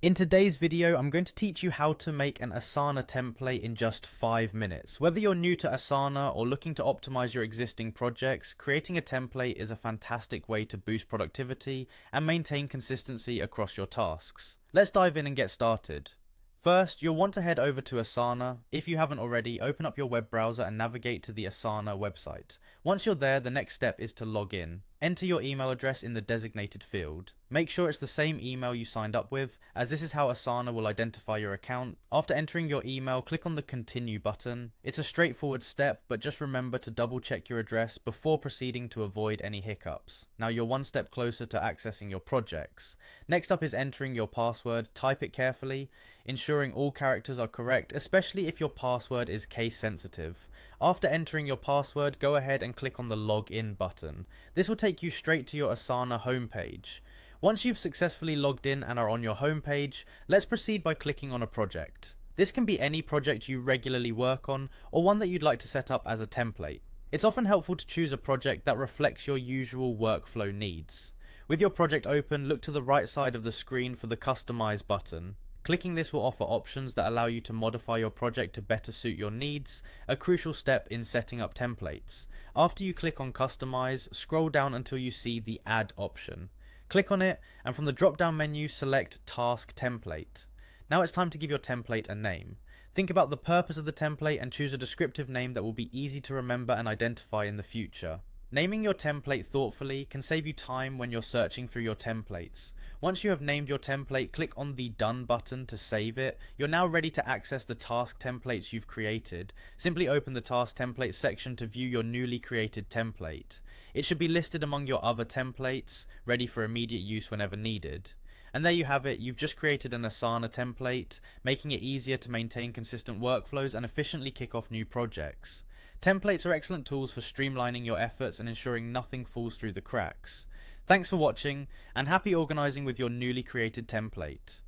In today's video, I'm going to teach you how to make an Asana template in just 5 minutes. Whether you're new to Asana or looking to optimize your existing projects, creating a template is a fantastic way to boost productivity and maintain consistency across your tasks. Let's dive in and get started. First, you'll want to head over to Asana. If you haven't already, open up your web browser and navigate to the Asana website. Once you're there, the next step is to log in. Enter your email address in the designated field. Make sure it's the same email you signed up with, as this is how Asana will identify your account. After entering your email, click on the Continue button. It's a straightforward step, but just remember to double check your address before proceeding to avoid any hiccups. Now you're one step closer to accessing your projects. Next up is entering your password. Type it carefully, ensuring all characters are correct, especially if your password is case sensitive. After entering your password, go ahead and click on the Login button. This will take you straight to your Asana homepage. Once you've successfully logged in and are on your homepage, let's proceed by clicking on a project. This can be any project you regularly work on or one that you'd like to set up as a template. It's often helpful to choose a project that reflects your usual workflow needs. With your project open, look to the right side of the screen for the Customize button. Clicking this will offer options that allow you to modify your project to better suit your needs, a crucial step in setting up templates. After you click on Customize, scroll down until you see the Add option. Click on it, and from the drop-down menu, select Task Template. Now it's time to give your template a name. Think about the purpose of the template and choose a descriptive name that will be easy to remember and identify in the future. Naming your template thoughtfully can save you time when you're searching through your templates. Once you have named your template, click on the Done button to save it. You're now ready to access the task templates you've created. Simply open the task template section to view your newly created template. It should be listed among your other templates, ready for immediate use whenever needed. And there you have it, you've just created an Asana template, making it easier to maintain consistent workflows and efficiently kick off new projects. Templates are excellent tools for streamlining your efforts and ensuring nothing falls through the cracks. Thanks for watching, and happy organizing with your newly created template.